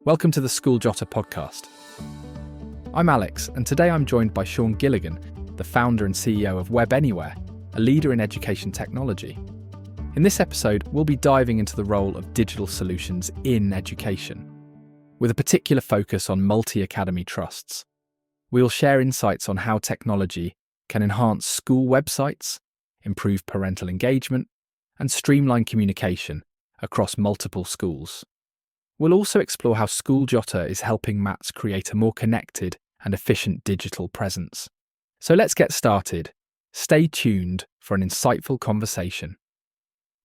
Welcome to the School Jotter podcast. I'm Alex, and today I'm joined by Sean Gilligan, the founder and CEO of Webanywhere, a leader in education technology. In this episode, we'll be diving into the role of digital solutions in education, with a particular focus on multi-academy trusts. We'll share insights on how technology can enhance school websites, improve parental engagement, and streamline communication across multiple schools. We'll also explore how School Jotter is helping MATs create a more connected and efficient digital presence. So let's get started. Stay tuned for an insightful conversation.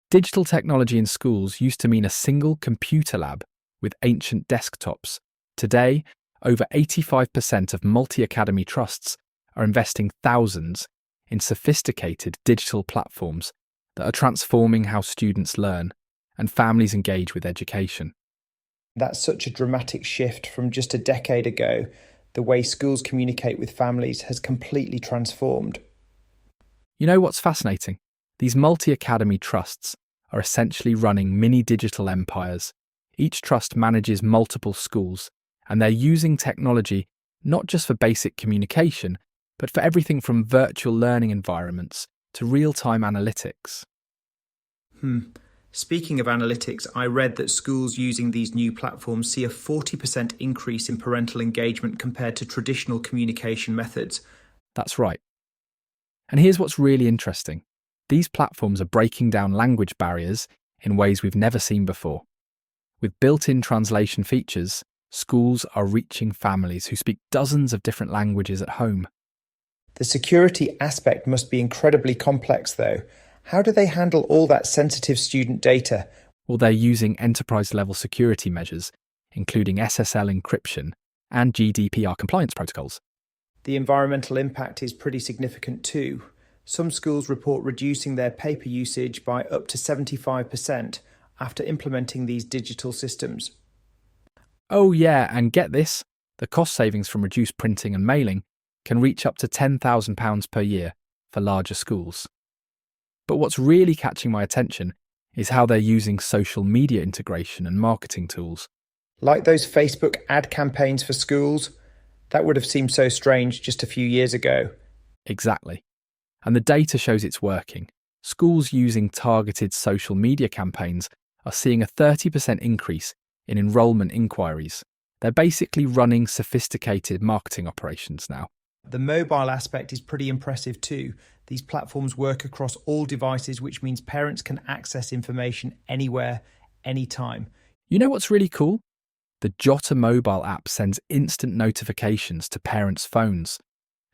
Digital technology in schools used to mean a single computer lab with ancient desktops. Today, over 85% of multi-academy trusts are investing thousands in sophisticated digital platforms that are transforming how students learn and families engage with education. That's such a dramatic shift from just a decade ago. The way schools communicate with families has completely transformed. You know what's fascinating? These multi-academy trusts are essentially running mini digital empires. Each trust manages multiple schools, and they're using technology not just for basic communication, but for everything from virtual learning environments to real-time analytics. Speaking of analytics, I read that schools using these new platforms see a 40% increase in parental engagement compared to traditional communication methods. That's right. And here's what's really interesting. These platforms are breaking down language barriers in ways we've never seen before. With built-in translation features, schools are reaching families who speak dozens of different languages at home. The security aspect must be incredibly complex, though. How do they handle all that sensitive student data? Well, they're using enterprise-level security measures, including SSL encryption and GDPR compliance protocols. The environmental impact is pretty significant too. Some schools report reducing their paper usage by up to 75% after implementing these digital systems. Oh yeah, and get this, the cost savings from reduced printing and mailing can reach up to £10,000 per year for larger schools. But what's really catching my attention is how they're using social media integration and marketing tools. Like those Facebook ad campaigns for schools? That would have seemed so strange just a few years ago. Exactly. And the data shows it's working. Schools using targeted social media campaigns are seeing a 30% increase in enrolment inquiries. They're basically running sophisticated marketing operations now. The mobile aspect is pretty impressive too. These platforms work across all devices, which means parents can access information anywhere, anytime. You know what's really cool? The Jotter mobile app sends instant notifications to parents' phones.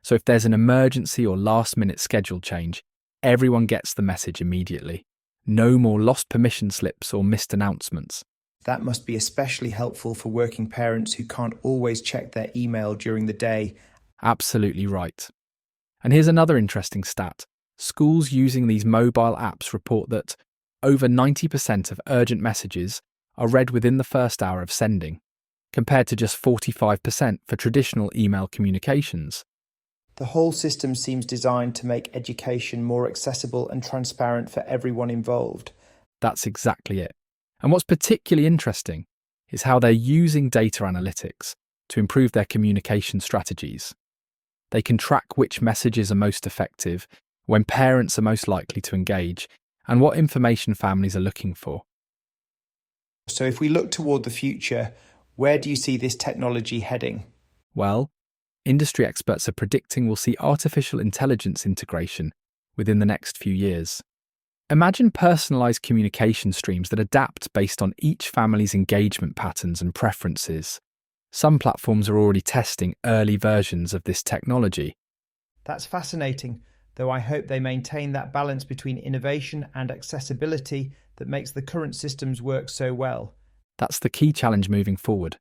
So if there's an emergency or last-minute schedule change, everyone gets the message immediately. No more lost permission slips or missed announcements. That must be especially helpful for working parents who can't always check their email during the day. Absolutely right. And here's another interesting stat. Schools using these mobile apps report that over 90% of urgent messages are read within the first hour of sending, compared to just 45% for traditional email communications. The whole system seems designed to make education more accessible and transparent for everyone involved. That's exactly it. And what's particularly interesting is how they're using data analytics to improve their communication strategies. They can track which messages are most effective, when parents are most likely to engage, and what information families are looking for. So if we look toward the future, where do you see this technology heading? Well, industry experts are predicting we'll see artificial intelligence integration within the next few years. Imagine personalised communication streams that adapt based on each family's engagement patterns and preferences. Some platforms are already testing early versions of this technology. That's fascinating, though I hope they maintain that balance between innovation and accessibility that makes the current systems work so well. That's the key challenge moving forward.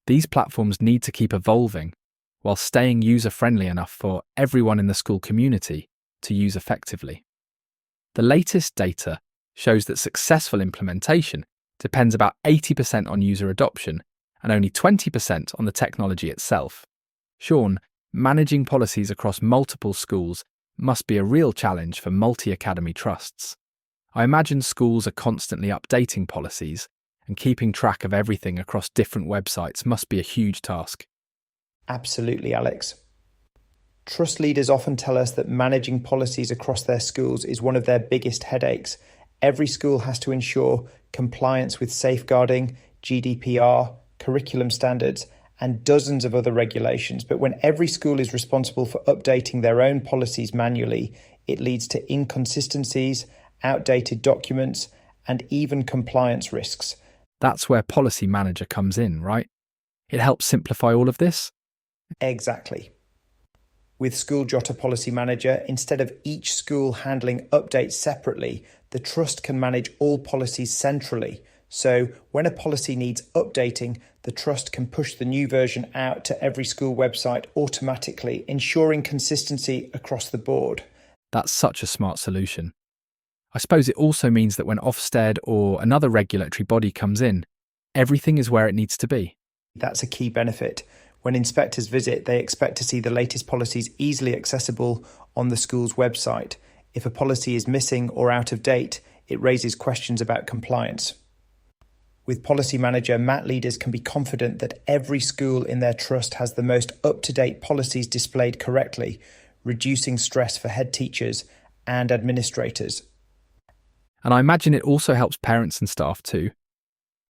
These platforms need to keep evolving while staying user-friendly enough for everyone in the school community to use effectively. The latest data shows that successful implementation depends about 80% on user adoption and only 20% on the technology itself. Sean, managing policies across multiple schools must be a real challenge for multi-academy trusts. I imagine schools are constantly updating policies and keeping track of everything across different websites must be a huge task. Absolutely, Alex. Trust leaders often tell us that managing policies across their schools is one of their biggest headaches. Every school has to ensure compliance with safeguarding, GDPR, curriculum standards, and dozens of other regulations. But when every school is responsible for updating their own policies manually, it leads to inconsistencies, outdated documents, and even compliance risks. That's where Policy Manager comes in, right? It helps simplify all of this? Exactly. With School Jotter Policy Manager, instead of each school handling updates separately, the Trust can manage all policies centrally. So when a policy needs updating, the Trust can push the new version out to every school website automatically, ensuring consistency across the board. That's such a smart solution. I suppose it also means that when Ofsted or another regulatory body comes in, everything is where it needs to be. That's a key benefit. When inspectors visit, they expect to see the latest policies easily accessible on the school's website. If a policy is missing or out of date, it raises questions about compliance. With Policy Manager, MAT leaders can be confident that every school in their trust has the most up-to-date policies displayed correctly, reducing stress for head teachers and administrators. And I imagine it also helps parents and staff too.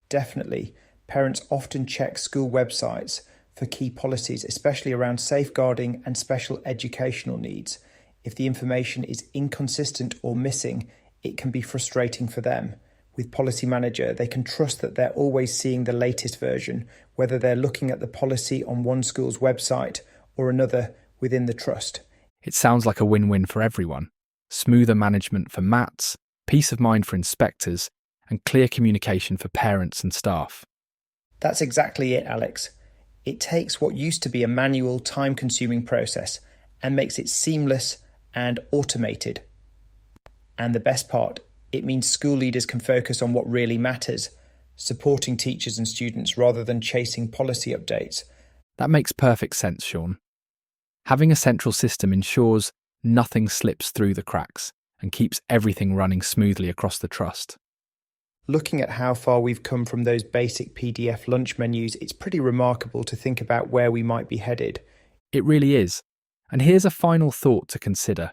Definitely. Parents often check school websites for key policies, especially around safeguarding and special educational needs. If the information is inconsistent or missing, it can be frustrating for them. With Policy Manager, they can trust that they're always seeing the latest version, whether they're looking at the policy on one school's website or another within the trust. It sounds like a win-win for everyone. Smoother management for MATs, peace of mind for inspectors, and clear communication for parents and staff. That's exactly it, Alex. It takes what used to be a manual, time-consuming process and makes it seamless and automated. And the best part, it means school leaders can focus on what really matters, supporting teachers and students rather than chasing policy updates. That makes perfect sense, Sean. Having a central system ensures nothing slips through the cracks and keeps everything running smoothly across the trust. Looking at how far we've come from those basic PDF lunch menus, it's pretty remarkable to think about where we might be headed. It really is. And here's a final thought to consider.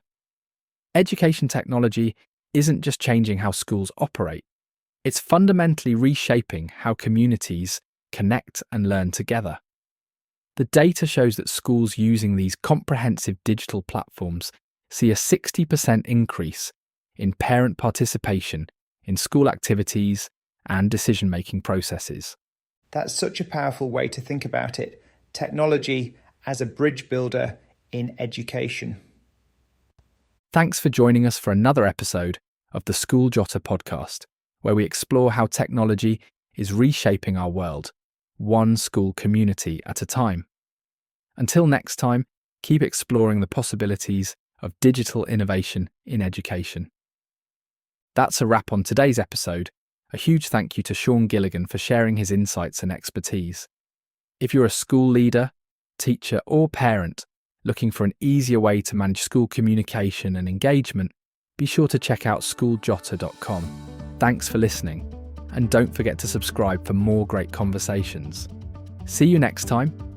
Education technology isn't just changing how schools operate. It's fundamentally reshaping how communities connect and learn together. The data shows that schools using these comprehensive digital platforms see a 60% increase in parent participation in school activities and decision-making processes. That's such a powerful way to think about it. Technology as a bridge builder in education. Thanks for joining us for another episode of the School Jotter podcast, where we explore how technology is reshaping our world, one school community at a time. Until next time, keep exploring the possibilities of digital innovation in education. That's a wrap on today's episode. A huge thank you to Sean Gilligan for sharing his insights and expertise. If you're a school leader, teacher, or parent looking for an easier way to manage school communication and engagement, be sure to check out schooljotter.com. Thanks for listening, and don't forget to subscribe for more great conversations. See you next time.